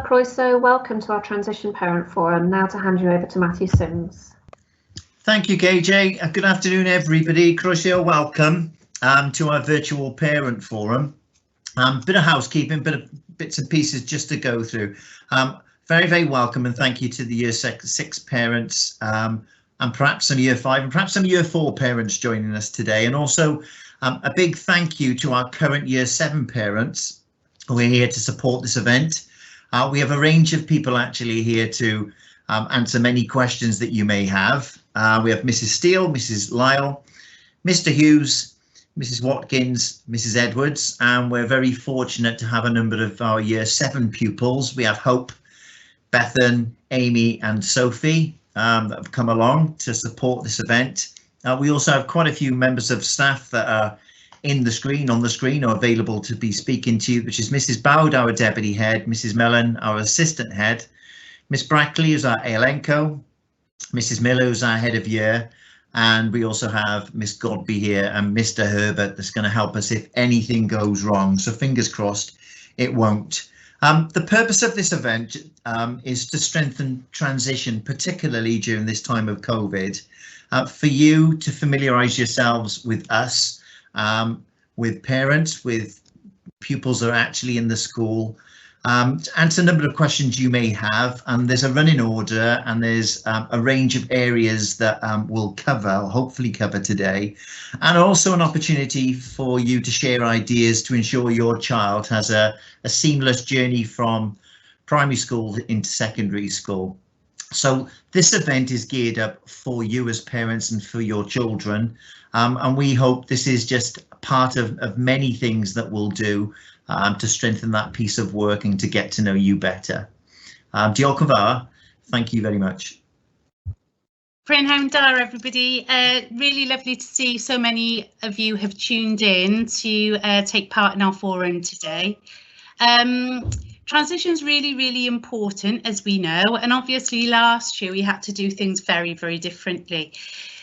Croeso, welcome to our Transition Parent Forum. Now to hand you over to Matthew Sims. Thank you, KJ. Good afternoon, everybody. Croeso, welcome to our virtual parent forum. Bit of housekeeping, bits and pieces just to go through. Very welcome, and thank you to the Year 6 parents, and perhaps some Year 5 and perhaps some Year 4 parents joining us today. And also a big thank you to our current Year 7 parents who are here to support this event. We have a range of people actually here to answer many questions that you may have. We have Mrs. Steele, Mrs. Lyle, Mr. Hughes, Mrs. Watkins, Mrs. Edwards, and we're very fortunate to have a number of our Year 7 pupils. We have Hope, Bethan, Amy and Sophie that have come along to support this event. We also have quite a few members of staff that are on the screen or available to be speaking to you, which is Mrs. Bowd, our deputy head, Mrs. Mellon, our assistant head, Miss Brackley is our ALNCO, Mrs. Miller is our head of year, and we also have Miss Godby here and Mr. Herbert that's going to help us if anything goes wrong. So fingers crossed it won't. The purpose of this event is to strengthen transition, particularly during this time of COVID, for you to familiarise yourselves with us, with parents, with pupils that are actually in the school, to answer a number of questions you may have. And there's a running order and there's a range of areas that we'll cover, or hopefully cover today, and also an opportunity for you to share ideas to ensure your child has a seamless journey from primary school into secondary school. So this event is geared up for you as parents and for your children, and we hope this is just part of many things that we'll do to strengthen that piece of work and to get to know you better. Diolch yn fawr. Thank you very much. Prynhawn da, everybody. Really lovely to see so many of you have tuned in to take part in our forum today. Transition is really important, as we know, and obviously last year we had to do things very differently.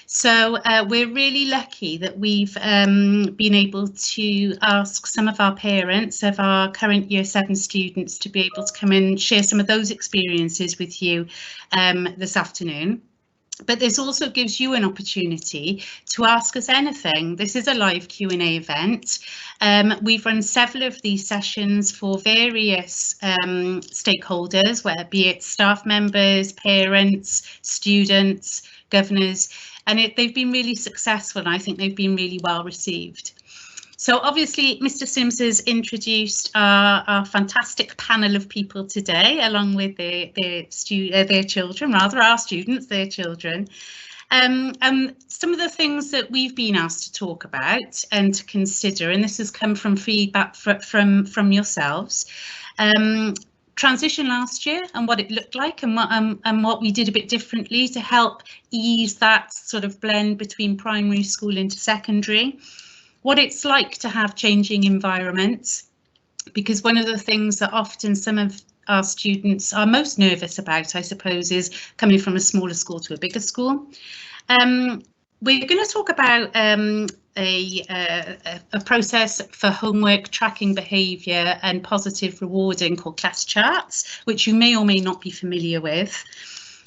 So we're really lucky that we've been able to ask some of our parents of our current Year 7 students to be able to come and share some of those experiences with you this afternoon. But this also gives you an opportunity to ask us anything. This is a live Q&A event. We've run several of these sessions for various stakeholders, whether be it staff members, parents, students, governors, and they've been really successful, and I think they've been really well received. So obviously, Mr. Sims has introduced our fantastic panel of people today, along with their children, rather our students, their children. Some of the things that we've been asked to talk about and to consider, and this has come from feedback from yourselves. Transition last year and what it looked like, and what we did a bit differently to help ease that sort of blend between primary school into secondary. What it's like to have changing environments, because one of the things that often some of our students are most nervous about, I suppose, is coming from a smaller school to a bigger school. We're going to talk about a process for homework, tracking behaviour and positive rewarding called class charts, which you may or may not be familiar with.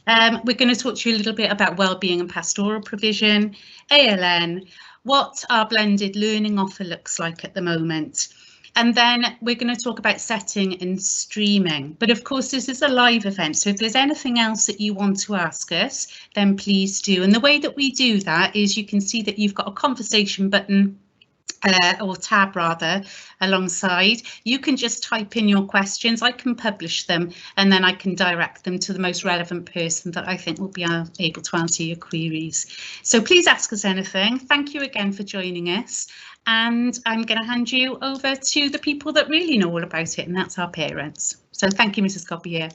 We're going to talk to you a little bit about wellbeing and pastoral provision, ALN, what our blended learning offer looks like at the moment. And then we're going to talk about setting and streaming. But of course, this is a live event, so if there's anything else that you want to ask us, then please do. And the way that we do that is you can see that you've got a conversation button, or tab rather, alongside. You can just type in your questions, I can publish them, and then I can direct them to the most relevant person that I think will be able to answer your queries. So please ask us anything. Thank you again for joining us. And I'm going to hand you over to the people that really know all about it, and that's our parents. So thank you, Mrs. Godby.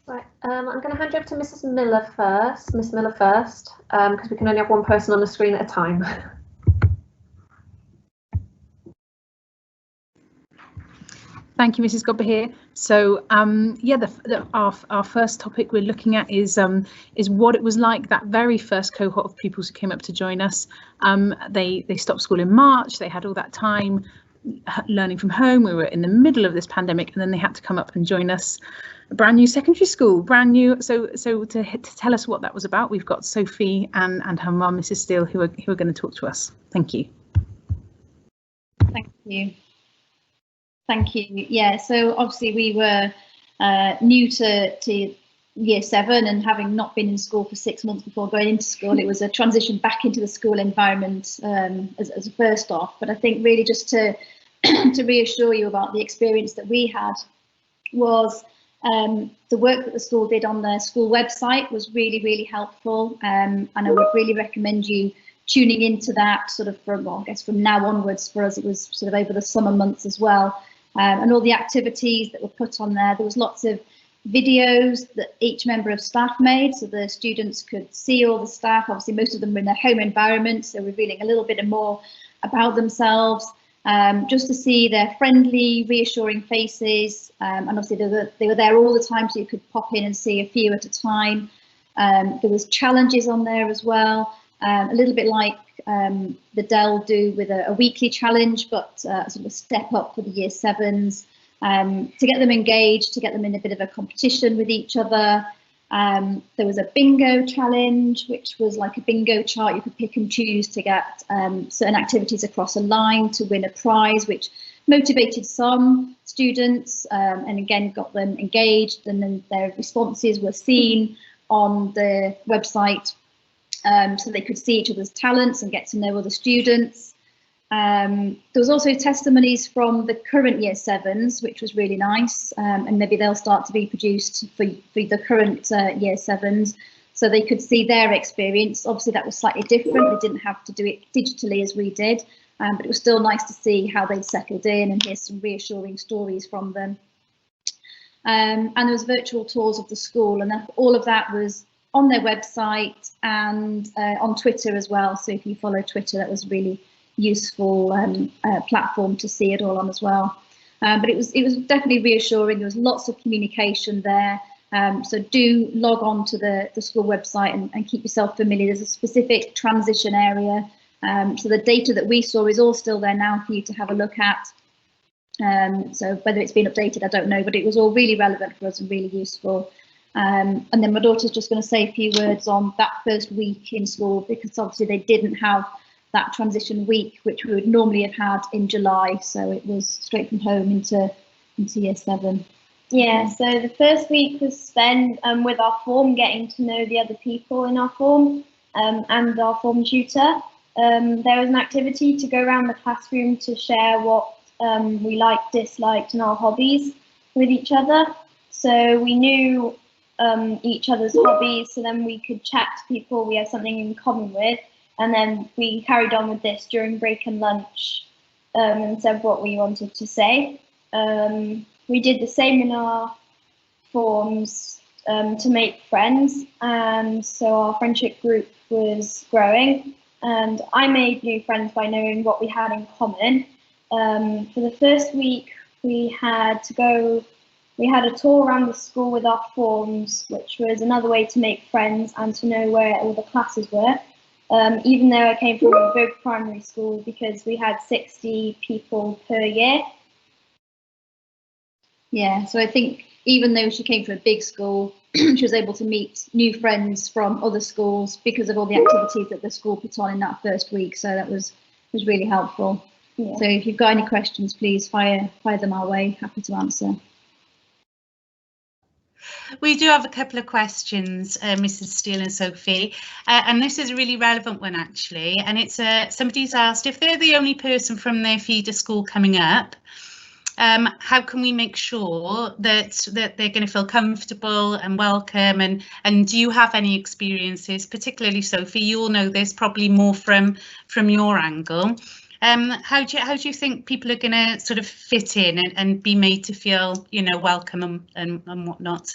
Right, I'm going to hand you over to Mrs. Miller first, Miss Miller first, because we can only have one person on the screen at a time. Thank you, Mrs. Godby here. So yeah, our first topic we're looking at is what it was like, that very first cohort of pupils who came up to join us. They stopped school in March. They had all that time learning from home. We were in the middle of this pandemic, and then they had to come up and join us. A brand new secondary school, brand new. So to tell us what that was about, we've got Sophie and her mum, Mrs. Steele, who are going to talk to us. Thank you. Thank you. Thank you. Yeah, so obviously we were new to year 7, and having not been in school for 6 months before going into school, it was a transition back into the school environment as a first off. But I think really just to to reassure you about the experience that we had was the work that the school did on the school website was really helpful, and I would really recommend you tuning into that sort of from, well, I guess from now onwards. For us it was sort of over the summer months as well, and all the activities that were put on there. There was lots of videos that each member of staff made, so the students could see all the staff. Obviously most of them were in their home environment, so revealing a little bit more about themselves, just to see their friendly, reassuring faces, and obviously they were there all the time, so you could pop in and see a few at a time. There was challenges on there as well, a little bit like the Dell do with a weekly challenge, but sort of a step up for the year 7s. To get them engaged, to get them in a bit of a competition with each other. There was a bingo challenge, which was like a bingo chart. You could pick and choose to get certain activities across a line to win a prize, which motivated some students, and again got them engaged, and then their responses were seen on the website, so they could see each other's talents and get to know other students. There was also testimonies from the current year 7s, which was really nice, and maybe they'll start to be produced for the current year 7s, so they could see their experience. Obviously that was slightly different, they didn't have to do it digitally as we did, but it was still nice to see how they'd settled in and hear some reassuring stories from them. And there was virtual tours of the school, and all of that was on their website and on Twitter as well, so if you follow Twitter, that was really useful platform to see it all on as well. But it was definitely reassuring. There was lots of communication there, so do log on to the school website and keep yourself familiar. There's a specific transition area, so the data that we saw is all still there now for you to have a look at. So whether it's been updated, I don't know, but it was all really relevant for us and really useful. And then my daughter's just going to say a few words on that first week in school, because obviously they didn't have that transition week, which we would normally have had in July, so it was straight from home into year 7. Yeah, so the first week was spent with our form, getting to know the other people in our form, and our form tutor. There was an activity to go around the classroom to share what we liked, disliked, and our hobbies with each other. So we knew each other's hobbies, so then we could chat to people we had something in common with. And then we carried on with this during break and lunch, and said what we wanted to say. We did the same in our forms to make friends, and so our friendship group was growing, and I made new friends by knowing what we had in common. For the first week, we had a tour around the school with our forms, which was another way to make friends and to know where all the classes were. Even though I came from a big primary school, because we had 60 people per year. Yeah, so I think even though she came from a big school, she was able to meet new friends from other schools because of all the activities that the school put on in that first week. So that was really helpful. Yeah. So if you've got any questions, please fire them our way. Happy to answer. We do have a couple of questions, Mrs. Steele and Sophie, and this is a really relevant one actually, and it's somebody's asked if they're the only person from their feeder school coming up, how can we make sure that they're going to feel comfortable and welcome, and do you have any experiences, particularly Sophie, you all know this probably more from your angle. How do you think people are going to sort of fit in and be made to feel, you know, welcome and whatnot?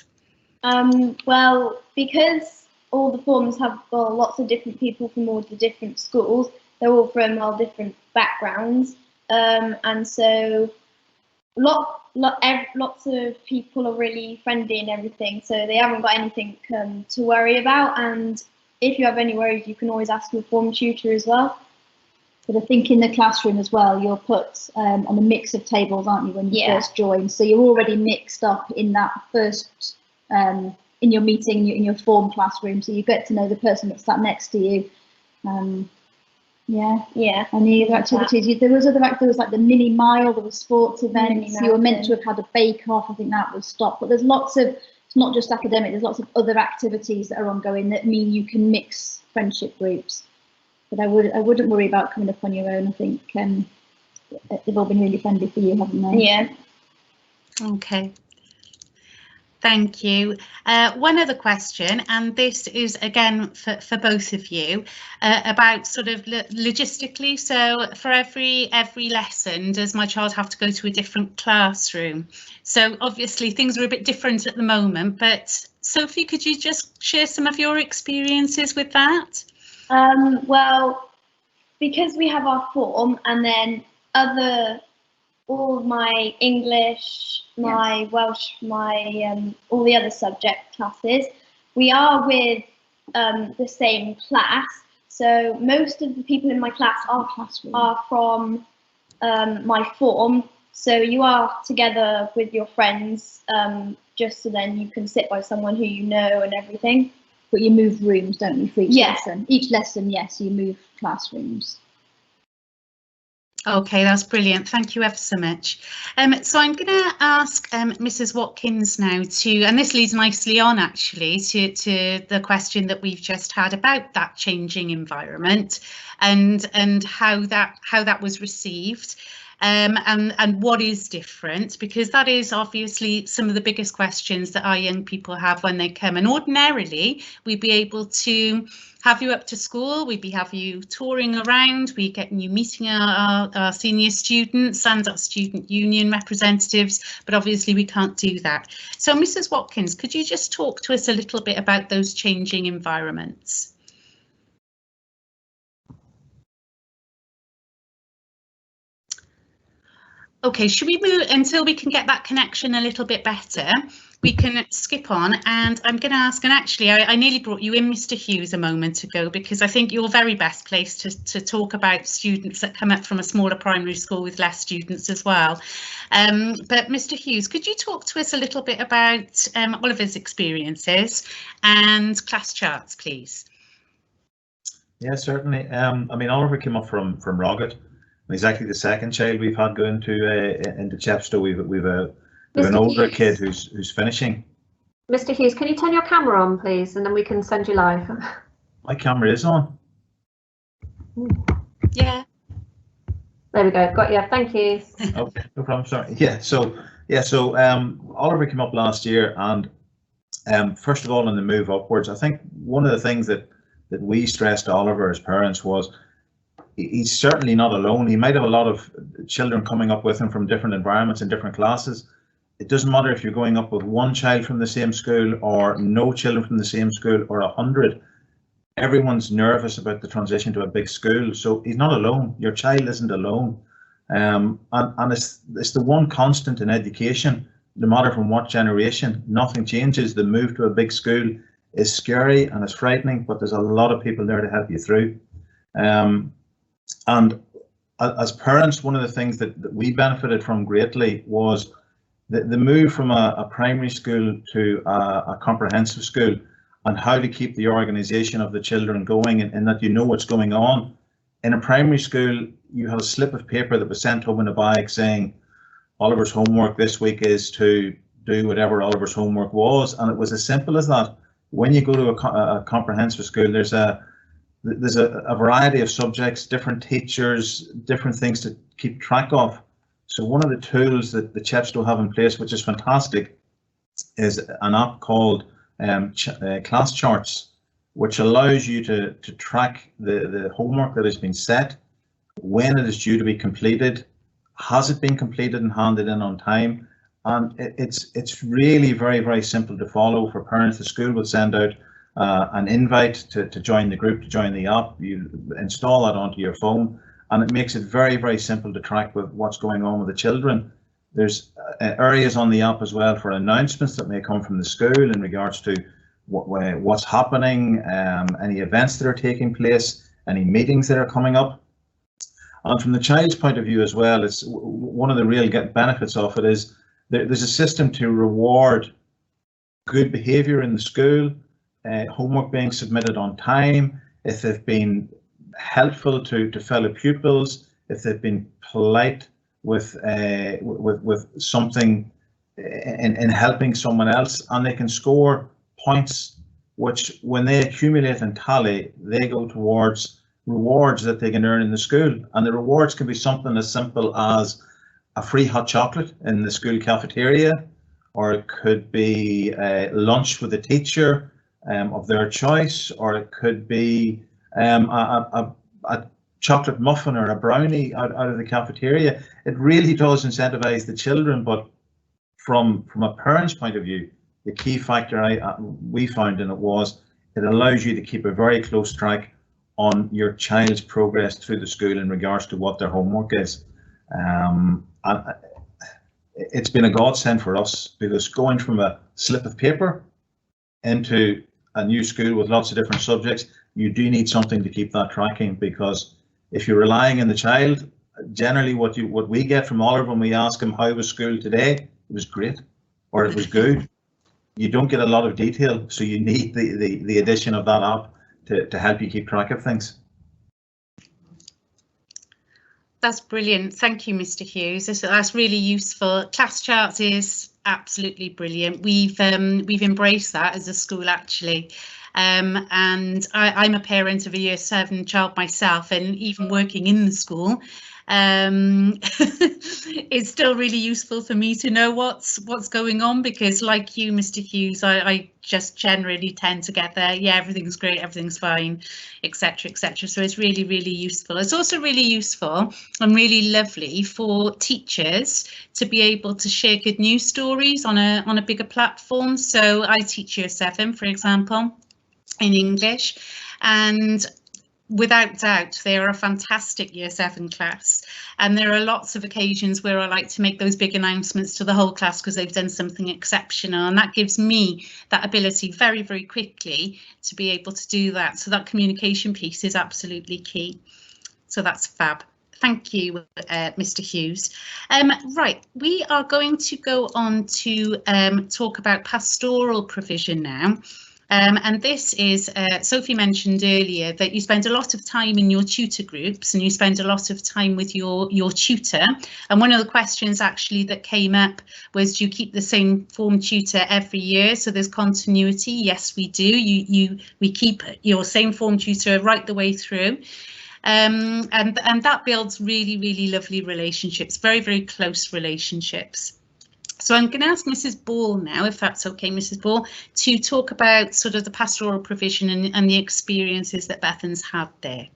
Well, because all the forms have got lots of different people from all the different schools, they're all from all different backgrounds, and so lots of people are really friendly and everything, so they haven't got anything to worry about. And if you have any worries, you can always ask your form tutor as well. But I think in the classroom as well, you're put on a mix of tables, aren't you, when you first join? So you're already mixed up in that first, in your meeting, in your form classroom. So you get to know the person that's sat next to you. Yeah. And the other activities, there was like the mini mile, there was sports events. You were meant to have had a bake off. I think that was stopped. But there's lots of, it's not just academic, there's lots of other activities that are ongoing that mean you can mix friendship groups. But I wouldn't worry about coming up on your own. I think they've all been really friendly for you, haven't they? Yeah. Okay. Thank you. One other question, and this is again for both of you, about sort of logistically. So for every lesson, does my child have to go to a different classroom? So obviously things are a bit different at the moment, but Sophie, could you just share some of your experiences with that? Well, because we have our form and then all of my English, my Welsh, my all the other subject classes, we are with the same class. So most of the people in my class are from my form. So you are together with your friends, just so then you can sit by someone who you know and everything. But you move rooms, don't you, for each lesson? Each lesson, yes, you move classrooms. Okay, that's brilliant. Thank you ever so much. So I'm going to ask Mrs. Watkins now and this leads nicely on actually to the question that we've just had about that changing environment and how that was received. And what is different, because that is obviously some of the biggest questions that our young people have when they come. And ordinarily we'd be able to have you up to school, we'd have you touring around, we get you meeting our senior students and our student union representatives, but obviously we can't do that. So Mrs. Watkins, could you just talk to us a little bit about those changing environments? Okay, should we move until we can get that connection a little bit better? We can skip on, and I'm going to ask, and actually I nearly brought you in, Mr. Hughes, a moment ago, because I think you're very best placed to talk about students that come up from a smaller primary school with less students as well. But Mr. Hughes, could you talk to us a little bit about Oliver's experiences and class charts, please? Yeah, certainly. I mean, Oliver came up from Roggett. He's actually the second child we've had going into Chepstow. We've an older kid who's finishing. Mr. Hughes, can you turn your camera on, please, and then we can send you live? My camera is on. Yeah. There we go. Got you. Thank you. Okay, no problem. Sorry. So Oliver came up last year, and first of all, in the move upwards, I think one of the things that we stressed to Oliver as parents was, he's certainly not alone. He might have a lot of children coming up with him from different environments and different classes. It doesn't matter if you're going up with one child from the same school or no children from the same school or 100. Everyone's nervous about the transition to a big school. So he's not alone. Your child isn't alone. And it's the one constant in education, no matter from what generation, nothing changes. The move to a big school is scary and it's frightening, but there's a lot of people there to help you through. And as parents, one of the things that we benefited from greatly was the move from a primary school to a comprehensive school, and how to keep the organisation of the children going, and that you know what's going on. In a primary school, you had a slip of paper that was sent home in a bag saying Oliver's homework this week is to do whatever Oliver's homework was, and it was as simple as that. When you go to a comprehensive school, there's a variety of subjects, different teachers, different things to keep track of. So one of the tools that the Chepstow have in place, which is fantastic, is an app called Class Charts, which allows you to track the homework that has been set, when it is due to be completed, has it been completed and handed in on time. And it's really very, very simple to follow for parents. The school will send out an invite to join the group, to join the app. You install that onto your phone, and it makes it very, very simple to track with what's going on with the children. There's areas on the app as well for announcements that may come from the school in regards to what's happening, any events that are taking place, any meetings that are coming up. And from the child's point of view as well, it's one of the real benefits of it is there's a system to reward good behaviour in the school, homework being submitted on time, if they've been helpful to fellow pupils, if they've been polite with something in helping someone else, and they can score points which, when they accumulate and tally, they go towards rewards that they can earn in the school. And the rewards can be something as simple as a free hot chocolate in the school cafeteria, or it could be lunch with a teacher of their choice, or it could be a chocolate muffin or a brownie out of the cafeteria. It really does incentivize the children, but from a parent's point of view, the key factor we found in it was it allows you to keep a very close track on your child's progress through the school in regards to what their homework is. And it's been a godsend for us, because going from a slip of paper into a new school with lots of different subjects, you do need something to keep that tracking, because if you're relying on the child, generally what we get from Oliver when we ask him how was school today, it was great or it was good. You don't get a lot of detail, so you need the addition of that app to help you keep track of things. That's brilliant. Thank you, Mr. Hughes. That's really useful. Class charts is absolutely brilliant. We've embraced that as a school, actually. And I'm a parent of a Year 7 child myself, and even working in the school, it's still really useful for me to know what's going on, because like you, Mr. Hughes, I just generally tend to get there, yeah, everything's great, everything's fine, etc, etc. So it's really, really useful. It's also really useful and really lovely for teachers to be able to share good news stories on a bigger platform. So I teach Year 7, for example, in English, and without doubt, they are a fantastic Year 7 class, and there are lots of occasions where I like to make those big announcements to the whole class because they've done something exceptional, and that gives me that ability very, very quickly to be able to do that. So that communication piece is absolutely key. So that's fab. Thank you, Mr. Hughes. Right, we are going to go on to talk about pastoral provision now. And this is, Sophie mentioned earlier that you spend a lot of time in your tutor groups and you spend a lot of time with your tutor. And one of the questions actually that came up was, do you keep the same form tutor every year? So there's continuity. Yes, we do. We keep your same form tutor right the way through. And that builds really, really lovely relationships, very, very close relationships. So I'm going to ask Mrs. Ball now, if that's okay, Mrs. Ball, to talk about sort of the pastoral provision and the experiences that Bethan's had there.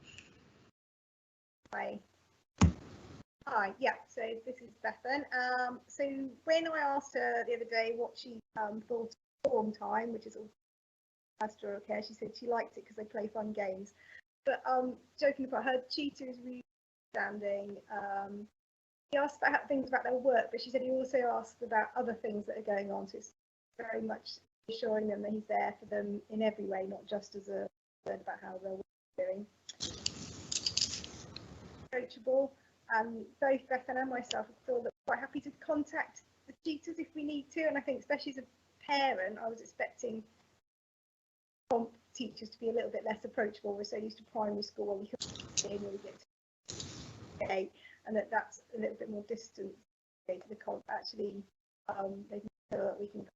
Hi, yeah, so this is Bethan. So when I asked her the other day what she thought of form time, which is all pastoral care, she said she liked it because they play fun games. But joking apart, her tutor is really outstanding. He asked about things about their work, but she said he also asked about other things that are going on. So it's very much assuring them that he's there for them in every way, not just as a word about how their work is doing. Approachable. Both Bethan and myself feel that we're quite happy to contact the tutors if we need to. And I think, especially as a parent, I was expecting teachers to be a little bit less approachable. We're so used to primary school where we can really get to and that's a little bit more distant to the comp. Actually, they feel that we can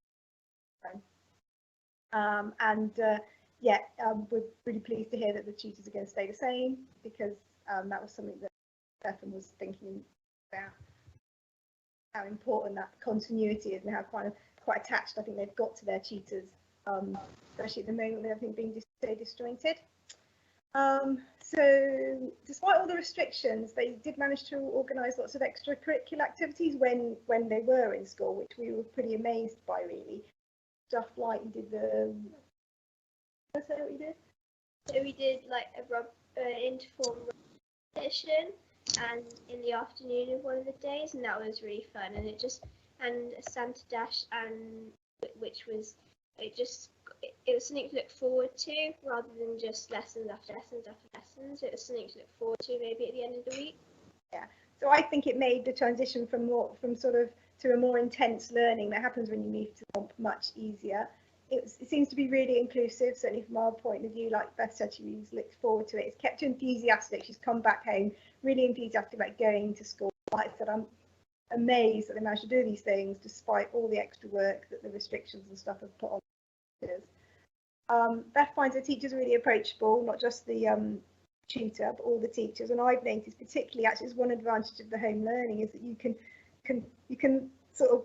we're really pleased to hear that the tutors are going to stay the same, because that was something that Bethan was thinking about, how important that continuity is and how quite attached I think they've got to their tutors, especially at the moment with everything being so disjointed. So despite all the restrictions, they did manage to organise lots of extracurricular activities when they were in school, which we were pretty amazed by, really. Stuff like we did So we did like a interform competition, and in the afternoon of one of the days, and that was really fun. And and a Santa Dash, and which was it was something to look forward to rather than just lessons after lessons after lessons. It was something to look forward to maybe at the end of the week. Yeah, so I think it made the transition from sort of to a more intense learning that happens when you move to comp much easier. It seems to be really inclusive, certainly from our point of view. Like Beth said, she really looks forward to it. It's kept her enthusiastic. She's come back home really enthusiastic about going to school. Like I said, I'm amazed that they managed to do these things despite all the extra work that the restrictions and stuff have put on teachers. Beth finds her teachers really approachable, not just the tutor, but all the teachers. And I've noticed, particularly, actually, is one advantage of the home learning is that you can sort of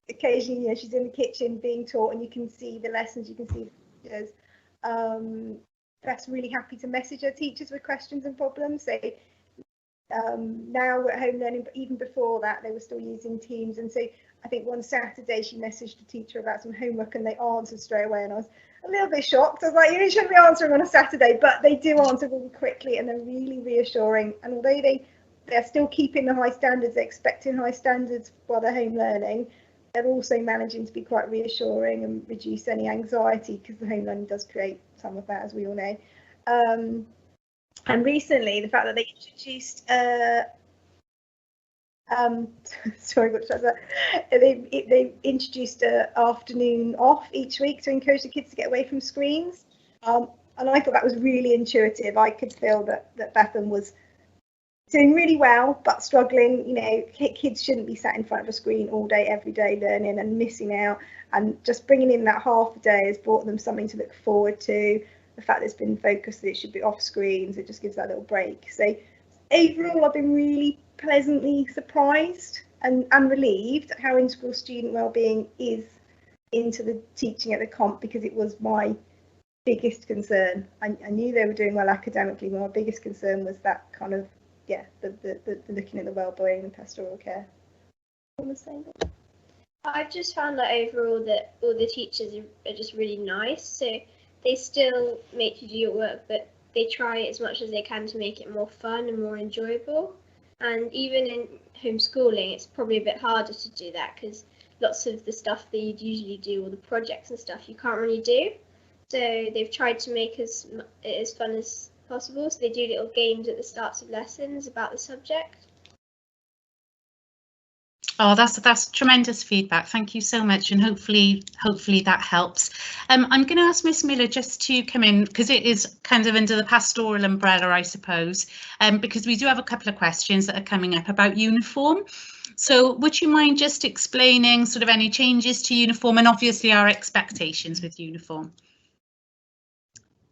occasionally, you know, she's in the kitchen being taught, and you can see the lessons, you can see the teachers. Beth's really happy to message her teachers with questions and problems. So now we're at home learning, but even before that, they were still using Teams. And so I think one Saturday she messaged the teacher about some homework, and they answered straight away. And I was a little bit shocked. I was like, you shouldn't be answering on a Saturday, but they do answer really quickly, and they're really reassuring. And although they're still keeping the high standards, they're expecting high standards while they're home learning, they're also managing to be quite reassuring and reduce any anxiety, because the home learning does create some of that, as we all know. And recently, the fact that they introduced sorry, what was that? They introduced an afternoon off each week to encourage the kids to get away from screens. And I thought that was really intuitive. I could feel that Bethan was doing really well, but struggling. You know, kids shouldn't be sat in front of a screen all day, every day, learning and missing out. And just bringing in that half a day has brought them something to look forward to. The fact that it's been focused that it should be off screens, it just gives that little break. So overall, I've been really pleasantly surprised and relieved at how integral student wellbeing is into the teaching at the comp, because it was my biggest concern. I knew they were doing well academically, but my biggest concern was that kind of, yeah, the looking at the wellbeing and pastoral care. I've just found that overall that all the teachers are just really nice. So they still make you do your work, but they try as much as they can to make it more fun and more enjoyable. And even in homeschooling, it's probably a bit harder to do that, because lots of the stuff that you'd usually do, or the projects and stuff, you can't really do. So they've tried to make it as fun as possible. So they do little games at the starts of lessons about the subject. Oh, that's tremendous feedback. Thank you so much, and hopefully that helps. I'm going to ask Miss Miller just to come in, because it is kind of under the pastoral umbrella, I suppose, because we do have a couple of questions that are coming up about uniform. So would you mind just explaining sort of any changes to uniform, and obviously our expectations with uniform?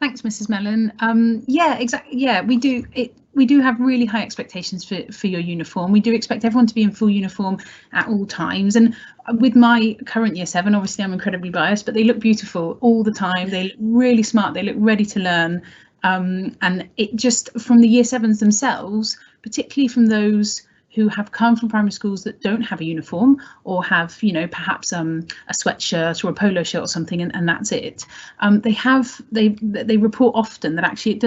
Thanks, Mrs. Mellon. Yeah, exactly. Yeah, we do have really high expectations for your uniform. We do expect everyone to be in full uniform at all times. And with my current year 7, obviously I'm incredibly biased, but they look beautiful all the time. They look really smart. They look ready to learn. And it just, from the year 7s themselves, particularly from those who have come from primary schools that don't have a uniform, or have, you know, perhaps a sweatshirt or a polo shirt or something, and that's it. They report often that actually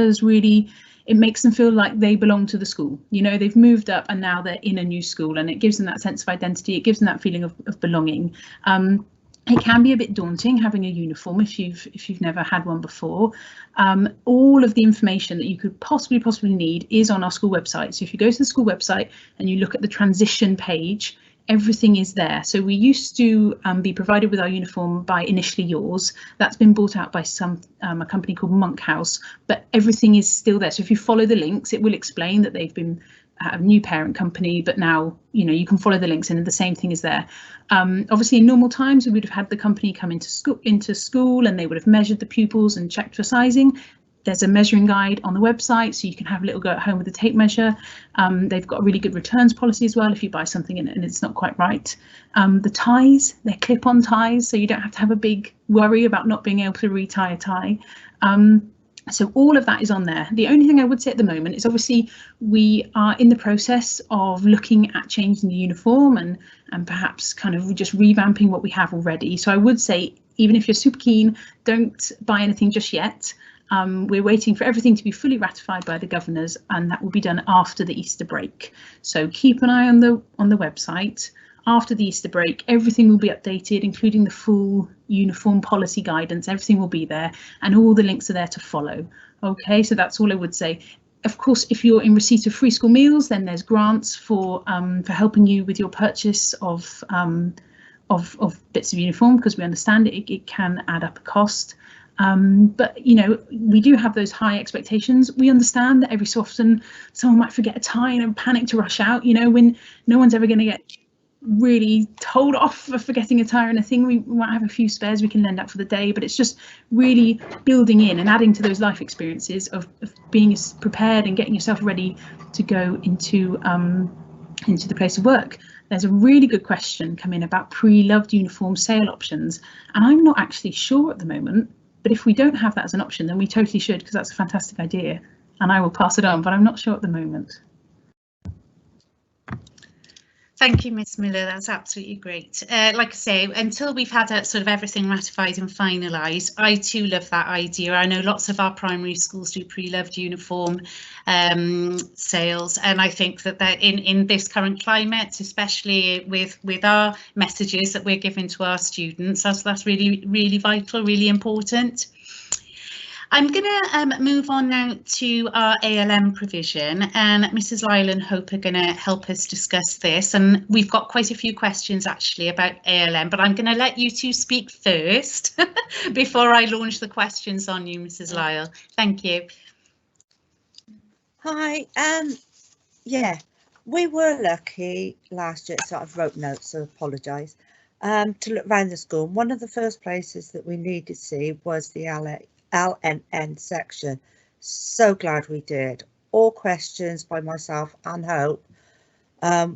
it makes them feel like they belong to the school. You know, they've moved up and now they're in a new school, and it gives them that sense of identity. It gives them that feeling of belonging. It can be a bit daunting having a uniform if you've never had one before. All of the information that you could possibly need is on our school website. So if you go to the school website and you look at the transition page, everything is there. So we used to be provided with our uniform by Initially Yours. That's been bought out by a company called Monkhouse, but everything is still there. So if you follow the links, it will explain that they've been a new parent company, but now, you know, you can follow the links and the same thing is there. Obviously, in normal times, we would have had the company come into school and they would have measured the pupils and checked for sizing. There's a measuring guide on the website, so you can have a little go at home with a tape measure. They've got a really good returns policy as well if you buy something and it's not quite right. The ties, they're clip-on ties, so you don't have to have a big worry about not being able to retie a tie. So all of that is on there. The only thing I would say at the moment is obviously we are in the process of looking at changing the uniform and perhaps kind of just revamping what we have already. So I would say, even if you're super keen, don't buy anything just yet. We're waiting for everything to be fully ratified by the governors, and that will be done after the Easter break. So keep an eye on the website. After the Easter break, everything will be updated, including the full uniform policy guidance. Everything will be there, and all the links are there to follow. OK, so that's all I would say. Of course, if you're in receipt of free school meals, then there's grants for helping you with your purchase of bits of uniform, because we understand it can add up a cost. But you know, we do have those high expectations. We understand that every so often someone might forget a tie and panic to rush out. You know, when no one's ever going to get really told off for forgetting a tie or anything. We might have a few spares we can lend out for the day, but it's just really building in and adding to those life experiences of being prepared and getting yourself ready to go into the place of work. There's a really good question come in about pre-loved uniform sale options, and I'm not actually sure at the moment, but if we don't have that as an option, then we totally should, because that's a fantastic idea, and I will pass it on, but I'm not sure at the moment. Thank you, Miss Miller. That's absolutely great. Like I say, until we've had sort of everything ratified and finalised, I too love that idea. I know lots of our primary schools do pre-loved uniform sales, and I think that in this current climate, especially with our messages that we're giving to our students, that's really vital, really important. I'm going to move on now to our ALM provision, and Mrs. Lyle and Hope are going to help us discuss this, and we've got quite a few questions actually about ALM, but I'm going to let you two speak first before I launch the questions on you, Mrs. Lyle. Thank you. Hi, yeah, we were lucky last year, so I've wrote notes, so apologise, to look around the school. One of the first places that we needed to see was the LNN section. So glad we did. All questions by myself and Hope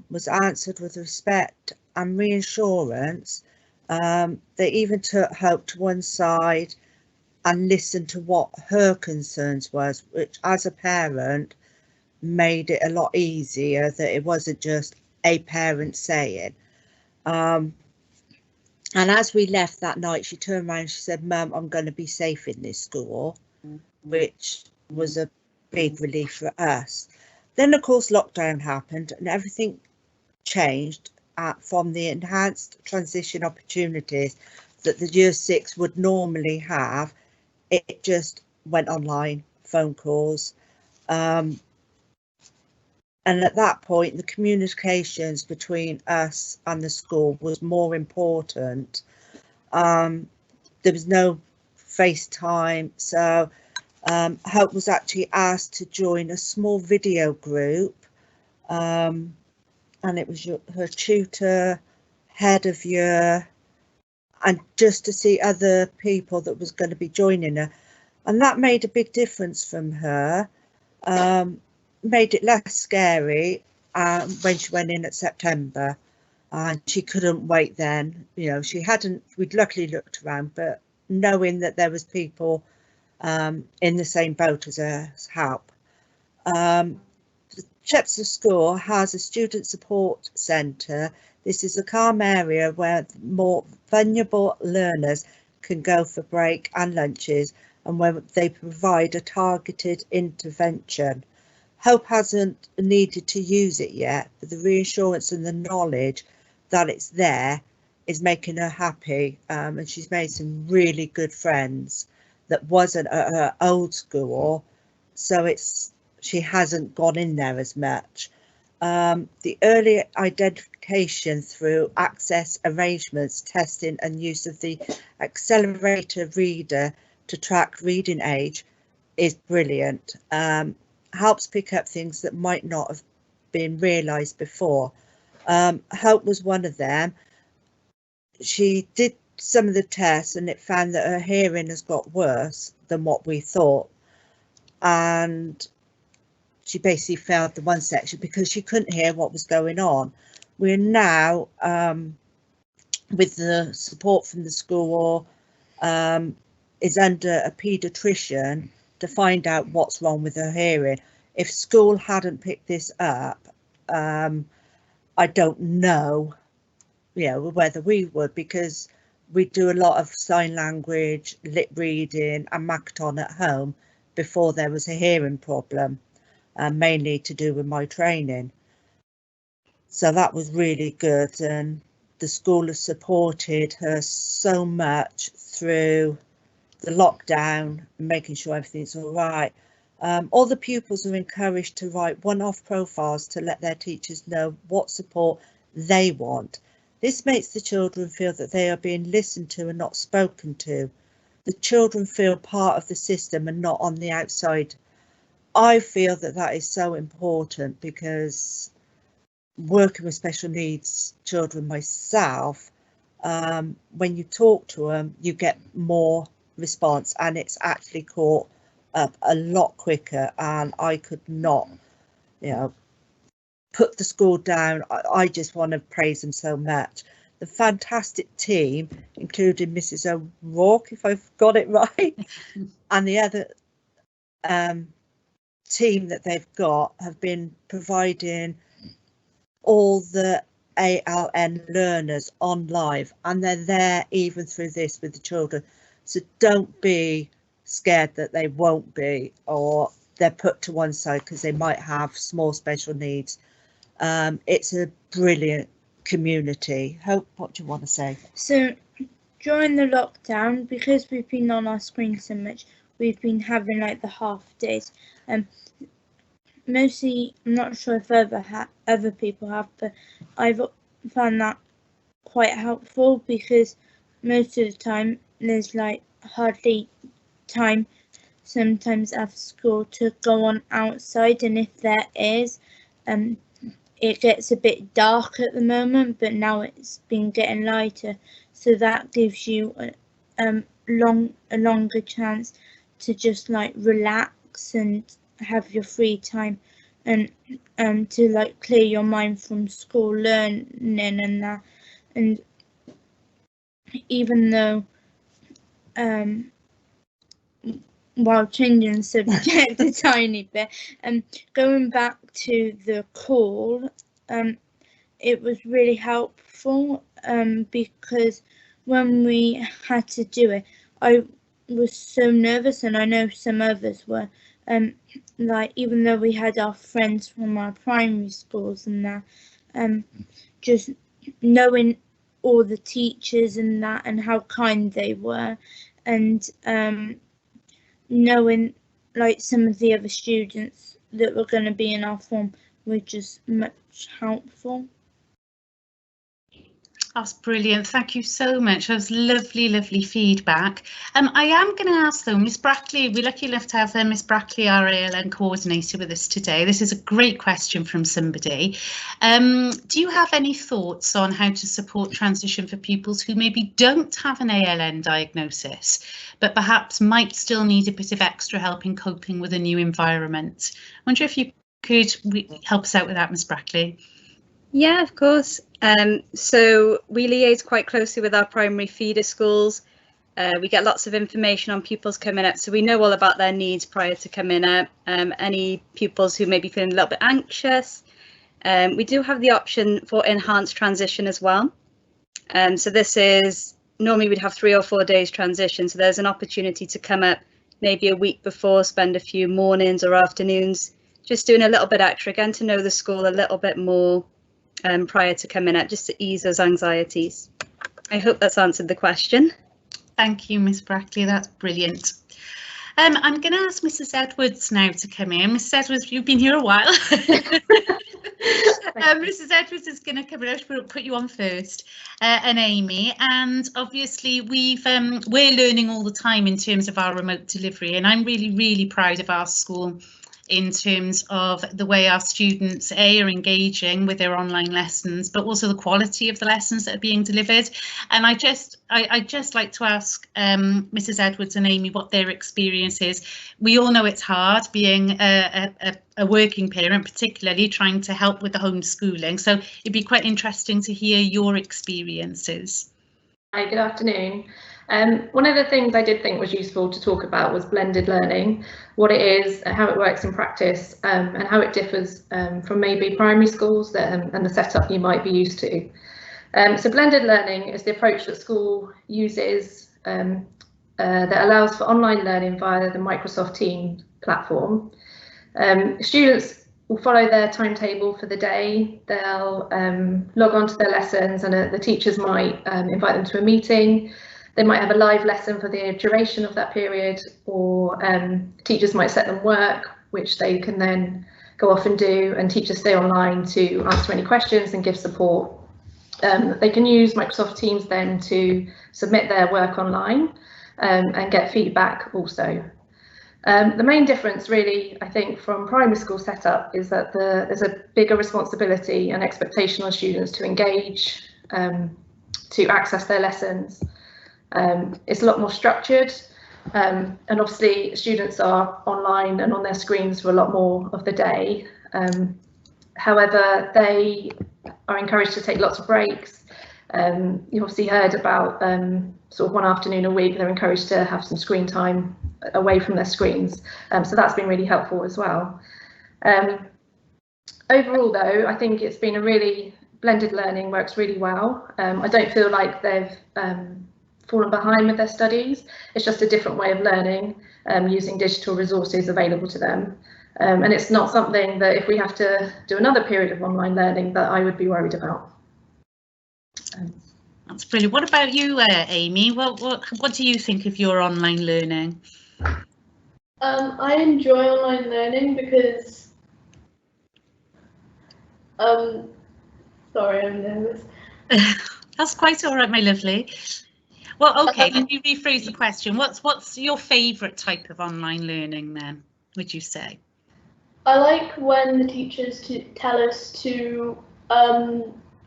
was answered with respect and reassurance. They even took Hope to one side and listened to what her concerns was, which as a parent made it a lot easier, that it wasn't just a parent saying. And as we left that night, she turned around and she said, "Mum, I'm going to be safe in this school," which was a big relief for us. Then, of course, lockdown happened and everything changed from the enhanced transition opportunities that the Year 6 would normally have. It just went online, phone calls. And at that point, the communications between us and the school was more important. There was no FaceTime, so Hope was actually asked to join a small video group, and it was her tutor, head of year, and just to see other people that was going to be joining her. And that made a big difference from her. Made it less scary when she went in at September, and she couldn't wait then. You know, we'd luckily looked around, but knowing that there was people in the same boat as us help. The Chepstow School has a student support centre. This is a calm area where more vulnerable learners can go for break and lunches, and where they provide a targeted intervention. Hope hasn't needed to use it yet, but the reassurance and the knowledge that it's there is making her happy, and she's made some really good friends that wasn't at her old school, so she hasn't gone in there as much. The early identification through access arrangements, testing and use of the accelerator reader to track reading age is brilliant. Helps pick up things that might not have been realised before. Hope was one of them. She did some of the tests and it found that her hearing has got worse than what we thought, and she basically failed the one section because she couldn't hear what was going on. We're now, with the support from the school, is under a paediatrician to find out what's wrong with her hearing. If school hadn't picked this up, I don't know, whether we would, because we do a lot of sign language, lip reading and Makaton at home before there was a hearing problem, mainly to do with my training. So that was really good, and the school has supported her so much through the lockdown, making sure everything's all right. All the pupils are encouraged to write one-off profiles to let their teachers know what support they want. This makes the children feel that they are being listened to and not spoken to. The children feel part of the system and not on the outside. I feel that that is so important, because working with special needs children myself, when you talk to them, you get more response, and it's actually caught up a lot quicker, and I could not, put the school down. I just want to praise them so much. The fantastic team, including Mrs. O'Rourke, if I've got it right, and the other team that they've got, have been providing all the ALN learners on live, and they're there even through this with the children. So don't be scared that they won't be, or they're put to one side because they might have small special needs. It's a brilliant community. Hope, what do you want to say? So during the lockdown, because we've been on our screen so much, we've been having like the half days. Mostly, I'm not sure if other people have, but I've found that quite helpful, because most of the time there's like hardly time sometimes after school to go on outside, and if there is, it gets a bit dark at the moment, but now it's been getting lighter, so that gives you a longer chance to just like relax and have your free time, and to like clear your mind from school learning and that. And even though while changing the subject a tiny bit, going back to the call, it was really helpful, because when we had to do it, I was so nervous, and I know some others were, like even though we had our friends from our primary schools and that, just knowing all the teachers and that, and how kind they were, and knowing like some of the other students that were going to be in our form were just much helpful. That's brilliant. Thank you so much. That was lovely, lovely feedback. I am going to ask though, Miss Brackley, we're lucky enough to have Miss Brackley, our ALN coordinator, with us today. This is a great question from somebody. Do you have any thoughts on how to support transition for pupils who maybe don't have an ALN diagnosis, but perhaps might still need a bit of extra help in coping with a new environment? I wonder if you could help us out with that, Miss Brackley. Yeah, of course. So we liaise quite closely with our primary feeder schools. We get lots of information on pupils coming up, so we know all about their needs prior to coming up. Any pupils who may be feeling a little bit anxious. We do have the option for enhanced transition as well. So this is, normally we'd have 3 or 4 days transition, so there's an opportunity to come up maybe a week before, spend a few mornings or afternoons just doing a little bit extra, again to know the school a little bit more prior to coming up, just to ease those anxieties. I hope that's answered the question. Thank you, Miss Brackley, that's brilliant. I'm going to ask Mrs. Edwards now to come in. Mrs. Edwards, you've been here a while. Mrs. Edwards is going to come in. I should put you on first, and Amy. And obviously, we're learning all the time in terms of our remote delivery, and I'm really, really proud of our school in terms of the way our students are engaging with their online lessons, but also the quality of the lessons that are being delivered. And I just like to ask Mrs. Edwards and Amy what their experience is. We all know it's hard being a working parent, particularly trying to help with the homeschooling. So it'd be quite interesting to hear your experiences. Hi, good afternoon. One of the things I did think was useful to talk about was blended learning, what it is, how it works in practice, and how it differs from maybe primary schools and the setup you might be used to. So blended learning is the approach that school uses that allows for online learning via the Microsoft Teams platform. Students will follow their timetable for the day. They'll log on to their lessons, and the teachers might invite them to a meeting. they might have a live lesson for the duration of that period, or teachers might set them work which they can then go off and do, and teachers stay online to answer any questions and give support. They can use Microsoft Teams then to submit their work online and get feedback also. The main difference really, I think, from primary school setup is that there's a bigger responsibility and expectation on students to engage, to access their lessons. It's a lot more structured, and obviously students are online and on their screens for a lot more of the day. However, they are encouraged to take lots of breaks. You obviously heard about sort of one afternoon a week, they're encouraged to have some screen time away from their screens. So that's been really helpful as well. Overall though, I think it's been a really blended learning, works really well. I don't feel like they've fallen behind with their studies. It's just a different way of learning, using digital resources available to them. And it's not something that if we have to do another period of online learning that I would be worried about. That's brilliant. What about you, Amy? What do you think of your online learning? I enjoy online learning because, sorry, I'm nervous. That's quite all right, my lovely. Well, okay, let me rephrase the question. What's your favourite type of online learning then, would you say? I like when the teachers tell us to,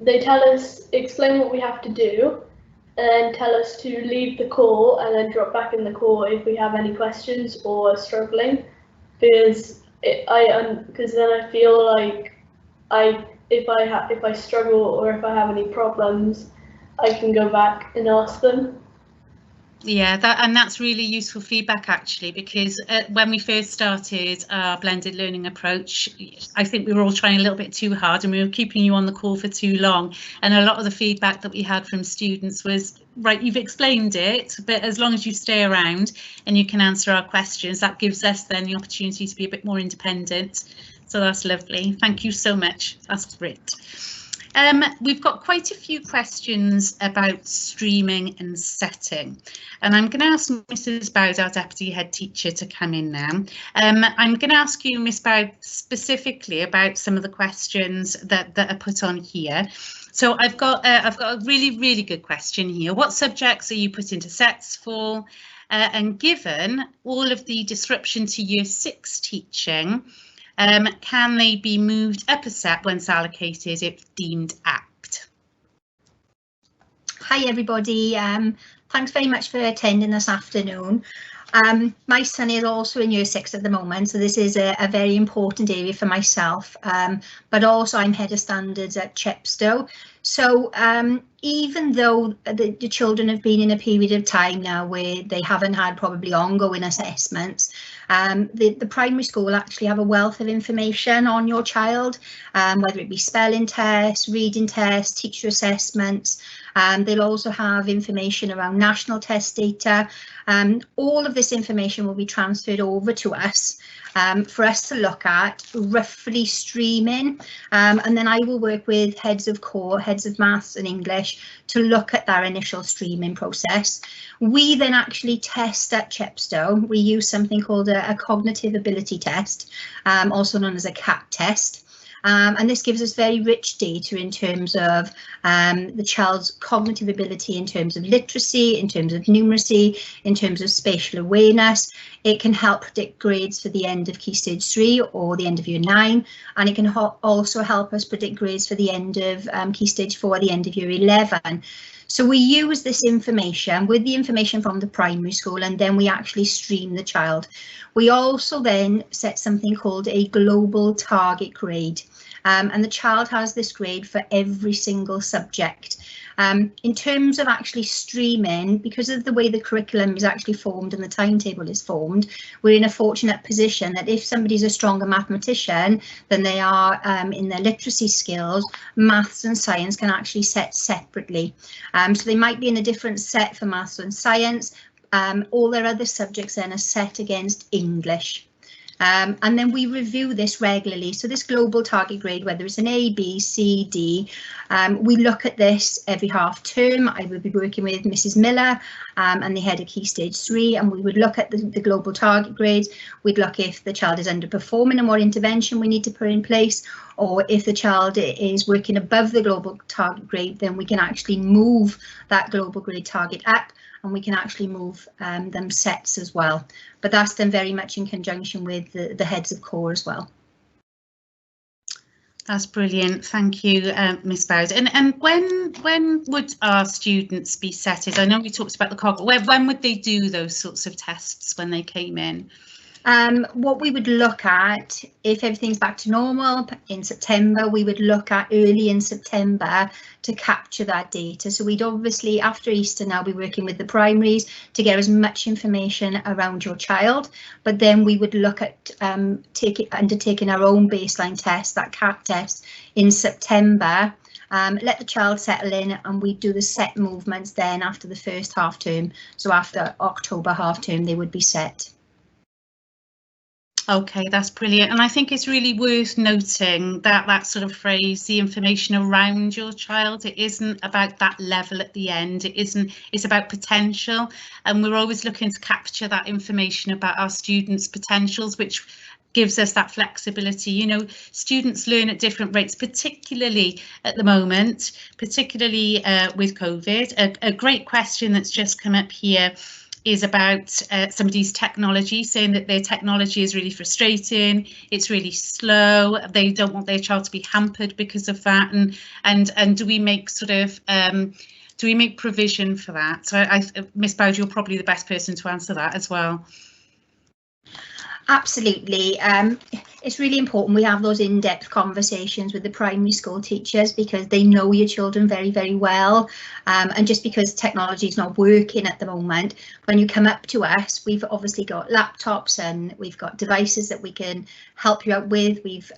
they tell us, explain what we have to do, and then tell us to leave the call and then drop back in the call if we have any questions or are struggling, because then I feel like if I struggle or if I have any problems, I can go back and ask them. Yeah, that's really useful feedback actually, because when we first started our blended learning approach, I think we were all trying a little bit too hard and we were keeping you on the call for too long. And a lot of the feedback that we had from students was, right, you've explained it, but as long as you stay around and you can answer our questions, that gives us then the opportunity to be a bit more independent. So that's lovely. Thank you so much. That's great. We've got quite a few questions about streaming and setting, and I'm going to ask Mrs. Bowd, our Deputy Head Teacher, to come in now. I'm going to ask you, Miss Bowd, specifically about some of the questions that are put on here. So I've got a really good question here. What subjects are you put into sets for? And given all of the disruption to Year 6 teaching, can they be moved up a set once allocated if deemed apt? Hi everybody, thanks very much for attending this afternoon. My son is also in Year 6 at the moment, so this is a very important area for myself, but also I'm Head of Standards at Chepstow. So even though the children have been in a period of time now where they haven't had probably ongoing assessments, the primary school actually have a wealth of information on your child, whether it be spelling tests, reading tests, teacher assessments. They'll also have information around national test data. All of this information will be transferred over to us for us to look at, roughly streaming, and then I will work with heads of core, heads of maths and English to look at that initial streaming process. We then actually test at Chepstow. We use something called a cognitive ability test, also known as a CAT test. And this gives us very rich data in terms of the child's cognitive ability, in terms of literacy, in terms of numeracy, in terms of spatial awareness. It can help predict grades for the end of Key Stage 3 or the end of Year 9, and it can also help us predict grades for the end of Key Stage 4, the end of Year 11. So we use this information with the information from the primary school, and then we actually stream the child. We also then set something called a global target grade, and the child has this grade for every single subject. In terms of actually streaming, because of the way the curriculum is actually formed and the timetable is formed, we're in a fortunate position that if somebody's a stronger mathematician than they are in their literacy skills, maths and science can actually set separately. So they might be in a different set for maths and science. All their other subjects then are set against English. And then we review this regularly. So this global target grade, whether it's an A, B, C, D, we look at this every half term. I will be working with Mrs. Miller and the head of Key Stage 3, and we would look at the global target grades. We'd look if the child is underperforming and what intervention we need to put in place, or if the child is working above the global target grade, then we can actually move that global grade target up, and we can actually move them sets as well. But that's done very much in conjunction with the heads of core as well. That's brilliant, thank you, Miss Bowden. And when would our students be setted? I know we talked about the COG, but when would they do those sorts of tests when they came in? What we would look at, if everything's back to normal in September, we would look at early in September to capture that data. So we'd obviously, after Easter now, be working with the primaries to get as much information around your child, but then we would look at undertaking our own baseline test, that CAT test, in September. Let the child settle in, and we do the set movements then after the first half term. So after October half term, they would be set. Okay, that's brilliant. And I think it's really worth noting that that sort of phrase, the information around your child, it isn't about that level at the end. It's about potential. And we're always looking to capture that information about our students' potentials, which gives us that flexibility. You know, students learn at different rates, particularly at the moment, particularly with COVID. A great question that's just come up here is about somebody's technology, saying that their technology is really frustrating, it's really slow, they don't want their child to be hampered because of that, and do we make sort of do we make provision for that? So Miss Bowden, you're probably the best person to answer that as well. Absolutely. It's really important we have those in-depth conversations with the primary school teachers, because they know your children very, very well. And just because technology is not working at the moment, when you come up to us, we've obviously got laptops and we've got devices that we can help you out with. We've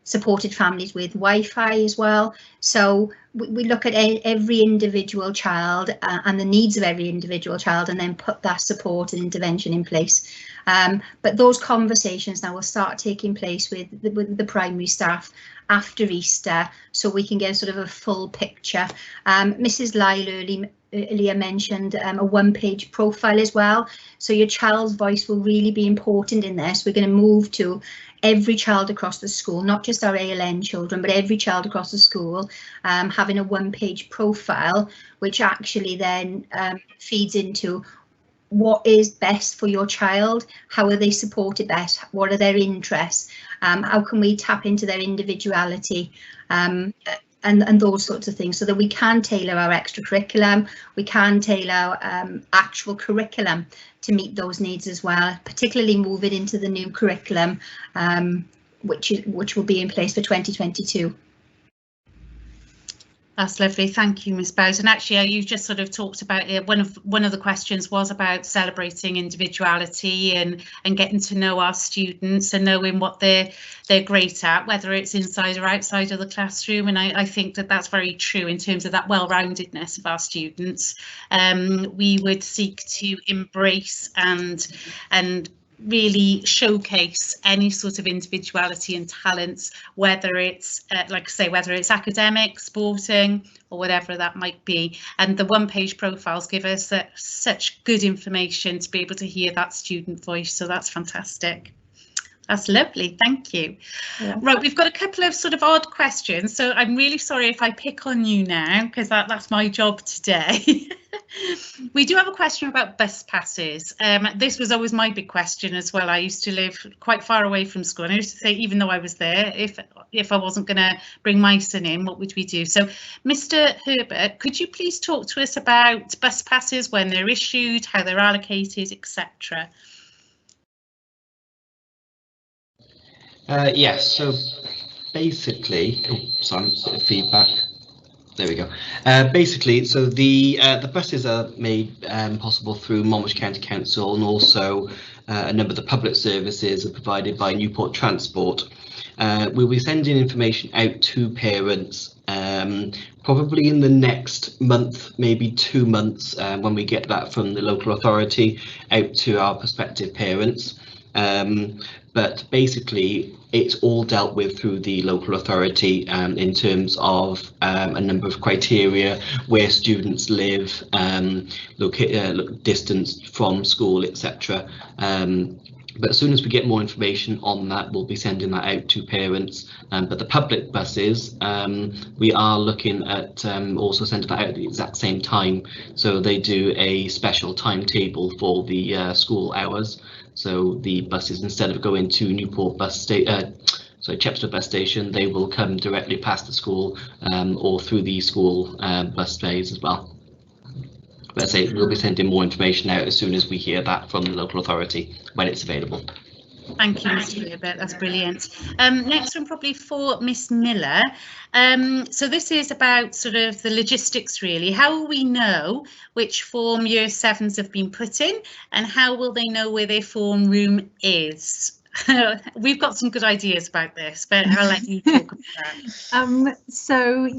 supported families with Wi-Fi as well. So we look at every individual child and the needs of every individual child, and then put that support and intervention in place. But those conversations now will start taking place with the primary staff after Easter, so we can get sort of a full picture. Mrs. Lyle earlier mentioned a one-page profile as well, so your child's voice will really be important in this. We're going to move to every child across the school, not just our ALN children, but every child across the school having a one-page profile, which actually then feeds into what is best for your child, how are they supported best, what are their interests, how can we tap into their individuality, and those sorts of things, so that we can tailor our extracurriculum, we can tailor actual curriculum to meet those needs as well, particularly moving into the new curriculum, which will be in place for 2022. That's lovely, thank you, Miss Bowden. Actually, you just sort of talked about it. One of the questions was about celebrating individuality and getting to know our students and knowing what they're great at, whether it's inside or outside of the classroom. And I think that that's very true in terms of that well-roundedness of our students. We would seek to embrace and really showcase any sort of individuality and talents, whether it's like I say, whether it's academic, sporting, or whatever that might be. And the one-page profiles give us such good information to be able to hear that student voice, so that's fantastic. That's lovely, thank you. Yeah. Right, we've got a couple of sort of odd questions, so I'm really sorry if I pick on you now, because that's my job today. We do have a question about bus passes. This was always my big question as well. I used to live quite far away from school, and I used to say, even though I was there, if I wasn't going to bring my son in, what would we do? So, Mr. Herbert, could you please talk to us about bus passes, when they're issued, how they're allocated, etc.? Yes, so basically, sorry, a bit of feedback. There we go. Basically, so the buses are made possible through Monmouthshire County Council, and also a number of the public services are provided by Newport Transport. We'll be sending information out to parents probably in the next month, maybe 2 months, when we get that from the local authority out to our prospective parents. But basically it's all dealt with through the local authority in terms of a number of criteria: where students live, distance from school, etc. But as soon as we get more information on that, we'll be sending that out to parents. But the public buses, we are looking at also sending that out at the exact same time. So they do a special timetable for the school hours. So the buses, instead of going to Newport Chepstow bus station, they will come directly past the school or through the school bus bays as well. But I say we'll be sending more information out as soon as we hear that from the local authority when it's available. Thank you, Mr. Herbert, that's brilliant. Next one probably for Miss Miller. So this is about sort of the logistics really. How will we know which form year 7s have been put in, and how will they know where their form room is? We've got some good ideas about this, but I'll let you talk about that. So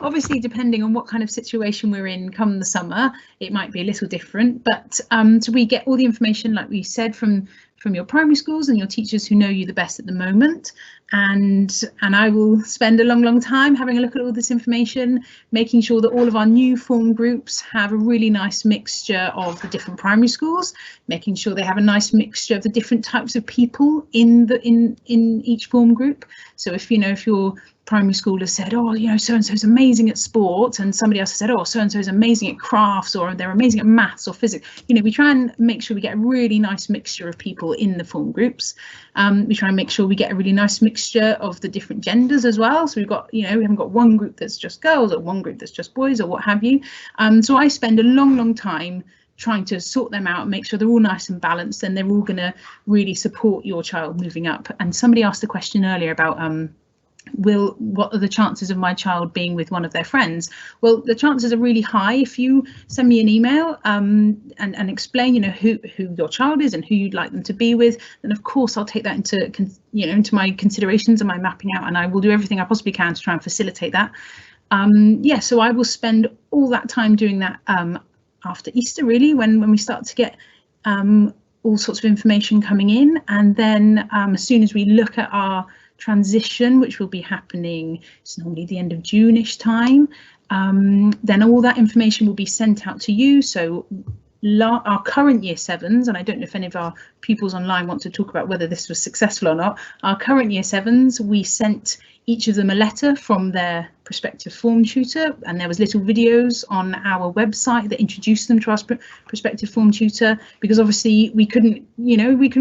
obviously depending on what kind of situation we're in come the summer, it might be a little different, but so we get all the information, like we said, from your primary schools and your teachers who know you the best at the moment, and I will spend a long time having a look at all this information, making sure that all of our new form groups have a really nice mixture of the different primary schools, making sure they have a nice mixture of the different types of people in each form group. So if your primary school has said, oh, so and so is amazing at sport, and somebody else has said, oh, so and so is amazing at crafts, or they're amazing at maths or physics, we try and make sure we get a really nice mixture of people in the form groups. We try and make sure we get a really nice mixture of the different genders as well. So we've got, we haven't got one group that's just girls or one group that's just boys or what have you. So I spend a long time trying to sort them out, make sure they're all nice and balanced, and they're all going to really support your child moving up. And somebody asked a question earlier about what are the chances of my child being with one of their friends? Well, the chances are really high. If you send me an email and explain who your child is and who you'd like them to be with, then of course I'll take that into my considerations and my mapping out, and I will do everything I possibly can to try and facilitate that. So I will spend all that time doing that after Easter, really, when we start to get all sorts of information coming in, and then as soon as we look at our transition, which will be happening, it's normally the end of June-ish time, then all that information will be sent out to you. So our current year 7s, and I don't know if any of our pupils online want to talk about whether this was successful or not, our current year 7s, we sent each of them a letter from their prospective form tutor, and there was little videos on our website that introduced them to our prospective form tutor, because obviously we couldn't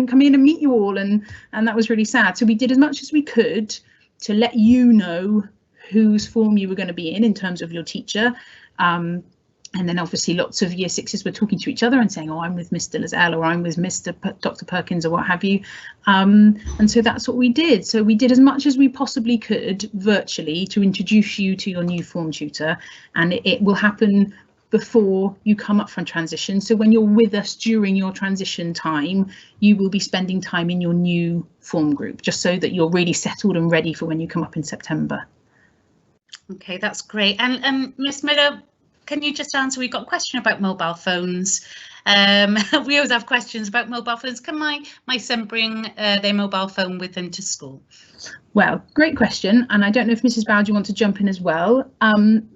come in and meet you all, and that was really sad. So we did as much as we could to let you know whose form you were going to be in terms of your teacher. And then obviously lots of year 6s were talking to each other and saying, oh, I'm with Mr. Lazelle, or I'm with Dr. Perkins, or what have you. And so that's what we did. So we did as much as we possibly could virtually to introduce you to your new form tutor, and it will happen before you come up from transition. So when you're with us during your transition time, you will be spending time in your new form group, just so that you're really settled and ready for when you come up in September. Okay, that's great. And Miss Miller, can you just answer? We've got a question about mobile phones. We always have questions about mobile phones. Can my son bring their mobile phone with them to school? Well, great question. And I don't know if Mrs. Bowd, you want to jump in as well.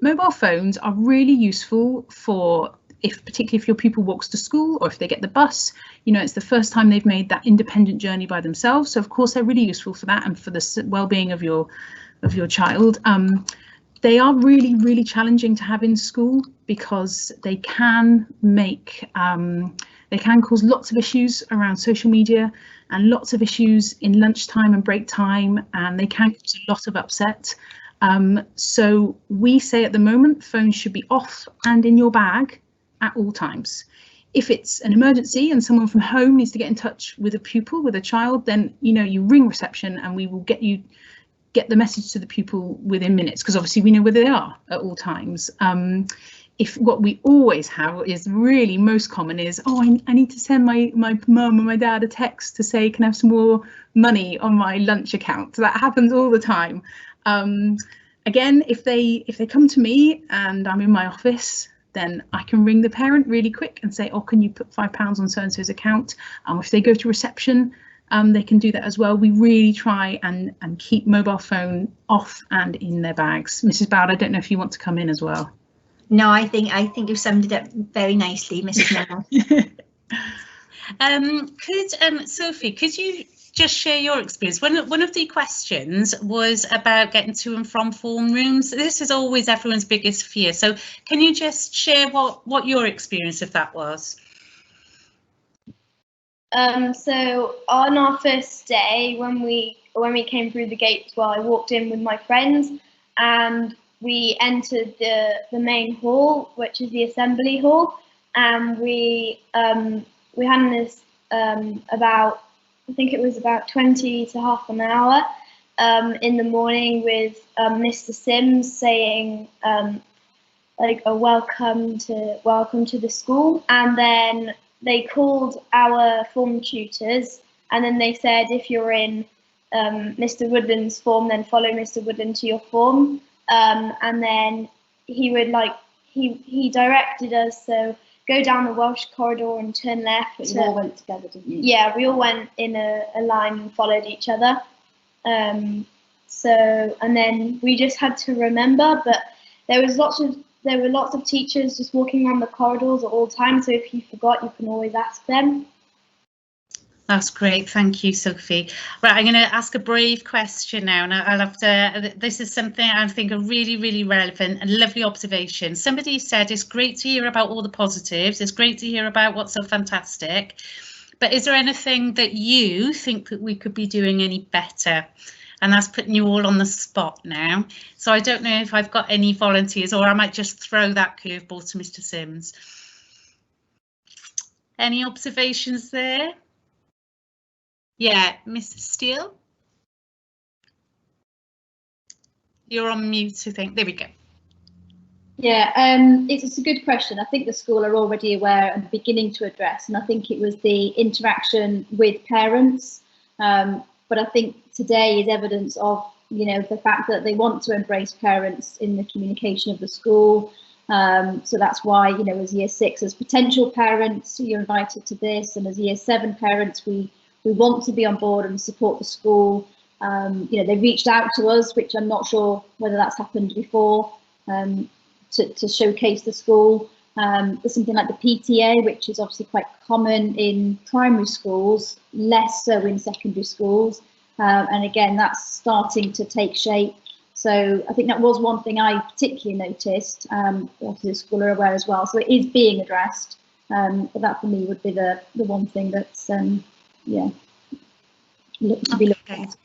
Mobile phones are really useful for particularly if your pupil walks to school, or if they get the bus, it's the first time they've made that independent journey by themselves. So of course they're really useful for that and for the well-being of your child. They are really, really challenging to have in school, because they can cause lots of issues around social media and lots of issues in lunchtime and break time, and they can cause a lot of upset. So we say at the moment phones should be off and in your bag at all times. If it's an emergency and someone from home needs to get in touch with a pupil, with a child, then you ring reception and we will get the message to the pupil within minutes, because obviously we know where they are at all times. If what we always have is really most common is, oh, I need to send my mum or my dad a text to say, can I have some more money on my lunch account? So that happens all the time. Again, if they come to me and I'm in my office, then I can ring the parent really quick and say, oh, can you put £5 on so-and-so's account? If they go to reception, they can do that as well. We really try and keep mobile phone off and in their bags. Mrs. Bowd, I don't know if you want to come in as well. No, I think you summed it up very nicely, Mrs. Miller. Sophie, could you just share your experience? One of the questions was about getting to and from form rooms. This is always everyone's biggest fear. So can you just share what your experience of that was? So on our first day, when we came through the gates, I walked in with my friends, and we entered the main hall, which is the assembly hall, and we had this about, I think it was about 20 to half an hour in the morning with Mr. Sims saying like a welcome to the school, and then they called our form tutors, and then they said if you're in Mr. Woodland's form, then follow Mr. Woodland to your form, and then he would he directed us, so go down the Welsh corridor and turn left. But you all went together, didn't you? Yeah, we all went in a line and followed each other. So, and then we just had to remember, but there were lots of teachers just walking around the corridors at all times, so if you forgot, you can always ask them. That's great, thank you, Sophie. Right, I'm going to ask a brave question now, and I'll have to, this is something I think are really, really relevant and lovely observation. Somebody said it's great to hear about all the positives, it's great to hear about what's so fantastic, but is there anything that you think that we could be doing any better? And that's putting you all on the spot now. So I don't know if I've got any volunteers, or I might just throw that curveball to Mr. Sims. Any observations there? Yeah, Mrs. Steele? You're on mute, I think. There we go. Yeah, it's a good question. I think the school are already aware and beginning to address, and I think it was the interaction with parents. But I think today is evidence of, the fact that they want to embrace parents in the communication of the school. So that's why, as Year 6, as potential parents, you're invited to this, and as Year 7 parents, we want to be on board and support the school. They reached out to us, which I'm not sure whether that's happened before, to showcase the school. There's something like the PTA, which is obviously quite common in primary schools, less so in secondary schools. And again, that's starting to take shape. So I think that was one thing I particularly noticed. Obviously the school are aware as well. So it is being addressed. But that for me would be the one thing that's, to be looked at.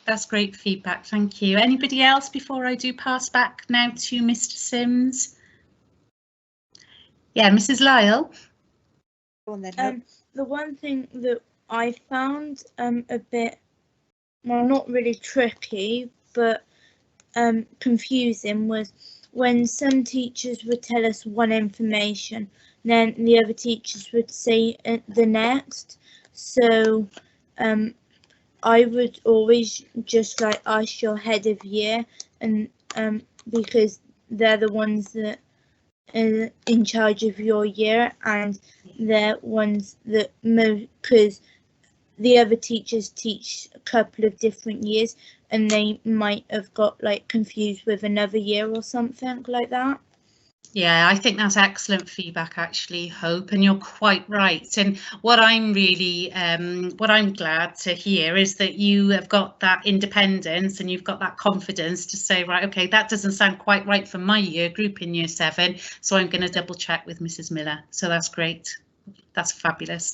That's great feedback, thank you. Anybody else before I do pass back now to Mr. Sims? Yeah, Mrs. Lyle. The one thing that I found a bit, well, not really tricky, but confusing, was when some teachers would tell us one information, then the other teachers would say the next. So I would always just ask your head of year, and because they're the ones that are in charge of your year, and they're ones that because the other teachers teach a couple of different years, and they might have got confused with another year or something like that. Yeah, I think that's excellent feedback, actually, Hope, and you're quite right. And what I'm really, what I'm glad to hear is that you have got that independence and you've got that confidence to say, right, OK, that doesn't sound quite right for my year group in Year 7, so I'm going to double check with Mrs. Miller. So that's great. That's fabulous.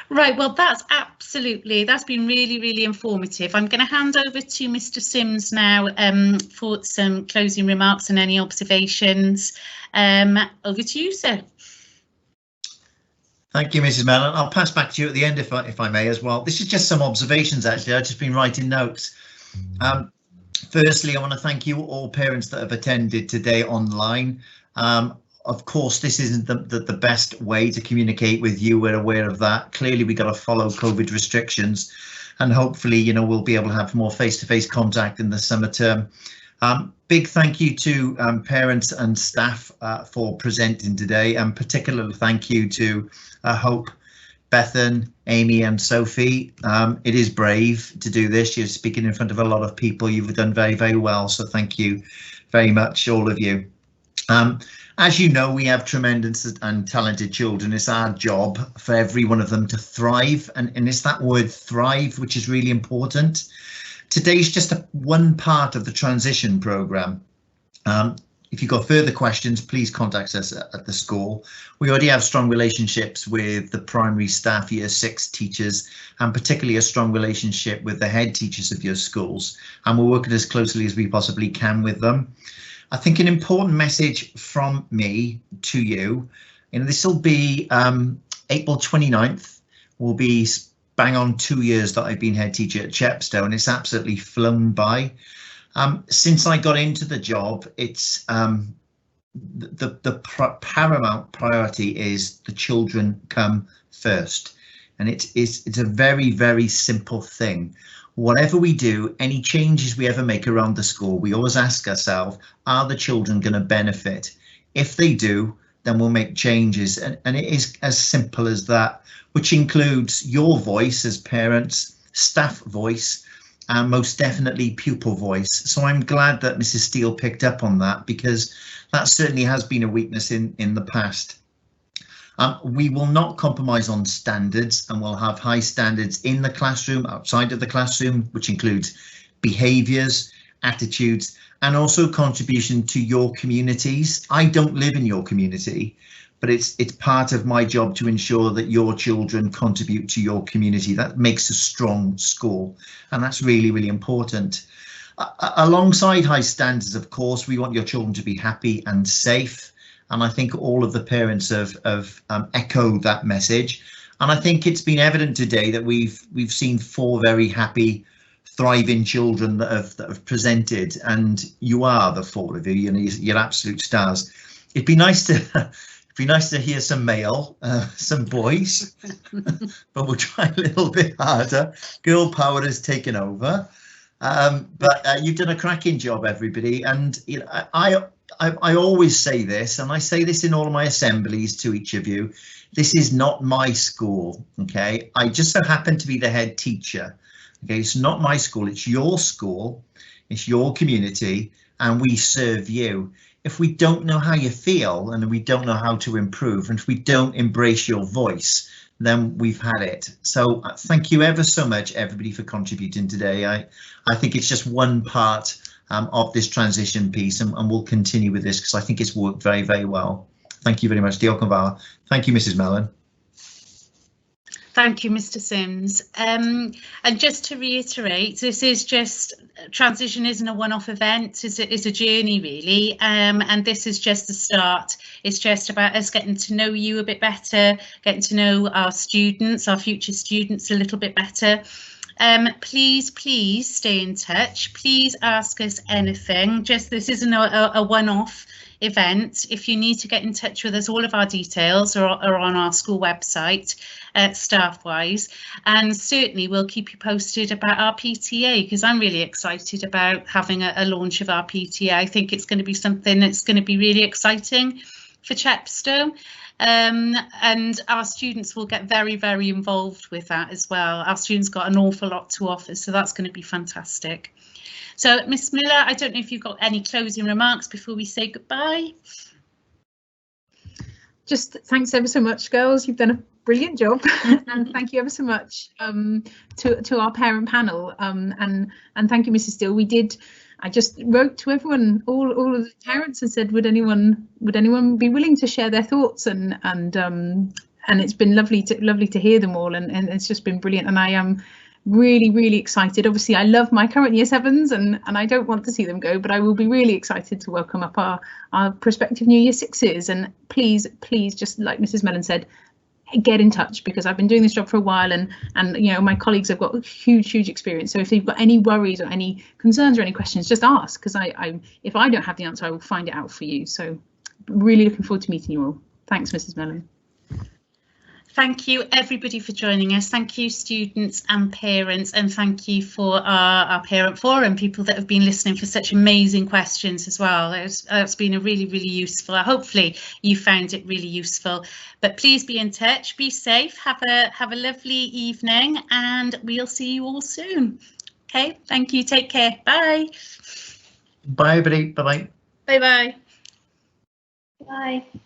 Right, well, that's been really, really informative. I'm going to hand over to Mr. Sims now for some closing remarks and any observations. Over to you, sir. Thank you, Mrs. Mellon. I'll pass back to you at the end if I may as well. This is just some observations, actually. I've just been writing notes. Firstly, I want to thank you all parents that have attended today online. Of course, this isn't the best way to communicate with you. We're aware of that. Clearly, we got to follow COVID restrictions, and hopefully, we'll be able to have more face-to-face contact in the summer term. Big thank you to parents and staff for presenting today, and particularly thank you to Hope, Bethan, Amy and Sophie. It is brave to do this. You're speaking in front of a lot of people. You've done very, very well. So thank you very much, all of you. As you know, we have tremendous and talented children. It's our job for every one of them to thrive. And it's that word thrive, which is really important. Today's just one part of the transition programme. If you've got further questions, please contact us at the school. We already have strong relationships with the primary staff, year 6 teachers, and particularly a strong relationship with the head teachers of your schools. And we're working as closely as we possibly can with them. I think an important message from me to you, this will be April 29th, will be bang on 2 years that I've been head teacher at Chepstow, and it's absolutely flown by. Since I got into the job, it's the paramount priority is the children come first, and it's a very, very simple thing. Whatever we do, any changes we ever make around the school, we always ask ourselves, are the children going to benefit? If they do, then we'll make changes, and it is as simple as that, which includes your voice as parents, staff voice, and most definitely pupil voice. So I'm glad that Mrs. Steele picked up on that, because that certainly has been a weakness in the past. We will not compromise on standards, and we'll have high standards in the classroom, outside of the classroom, which includes behaviours, attitudes, and also contribution to your communities. I don't live in your community, but it's part of my job to ensure that your children contribute to your community. That makes a strong school, and that's really, really important. Alongside high standards, of course, we want your children to be happy and safe. And I think all of the parents have echoed that message. And I think it's been evident today that we've seen 4 very happy, thriving children that have presented, and you are the 4 of you. You're absolute stars. It'd be nice to hear some male, some boys, but we'll try a little bit harder. Girl power has taken over. But you've done a cracking job, everybody. And I always say this, and I say this in all of my assemblies to each of you. This is not my school, okay? I just so happen to be the head teacher. Okay, it's not my school, it's your school, it's your community, and we serve you. If we don't know how you feel, and we don't know how to improve, and if we don't embrace your voice, then we've had it. So thank you ever so much, everybody, for contributing today. I think it's just one part of this transition piece, and we'll continue with this because I think it's worked very, very well. Thank you very much, Diolch yn fawr. Thank you, Mrs. Mellon. Thank you, Mr. Sims. And just to reiterate, this is just, transition isn't a one-off event, it's a journey really, and this is just the start. It's just about us getting to know you a bit better, getting to know our students, our future students a little bit better. Please stay in touch. Please ask us anything. This isn't a one-off event. If you need to get in touch with us, all of our details are on our school website, staff-wise, and certainly we'll keep you posted about our PTA, because I'm really excited about having a launch of our PTA. I think it's going to be something that's going to be really exciting for Chepstow. And our students will get very, very involved with that as well. Our students got an awful lot to offer, so that's going to be fantastic. So, Miss Miller, I don't know if you've got any closing remarks before we say goodbye. Just thanks ever so much, girls. You've done a brilliant job, and thank you ever so much to our parent panel. And thank you, Mrs. Steele. I just wrote to everyone, all of the parents, and said, would anyone be willing to share their thoughts? And it's been lovely to hear them all, and it's just been brilliant. And I am really excited. Obviously, I love my current year 7s, and I don't want to see them go, but I will be really excited to welcome up our prospective new year 6s. And please, just like Mrs. Mellon said, get in touch, because I've been doing this job for a while, and you know, my colleagues have got huge experience. So if you've got any worries or any concerns or any questions, just ask, because if I don't have the answer, I will find it out for you. So really looking forward to meeting you all. Thanks, Mrs. Mellon. Thank you everybody for joining us. Thank you students and parents, and thank you for our parent forum, people that have been listening, for such amazing questions as well. It's been a really useful. Hopefully you found it really useful, but please be in touch, be safe, have a lovely evening, and we'll see you all soon. Okay, thank you, take care, bye. Bye everybody, bye bye. Bye bye. Bye.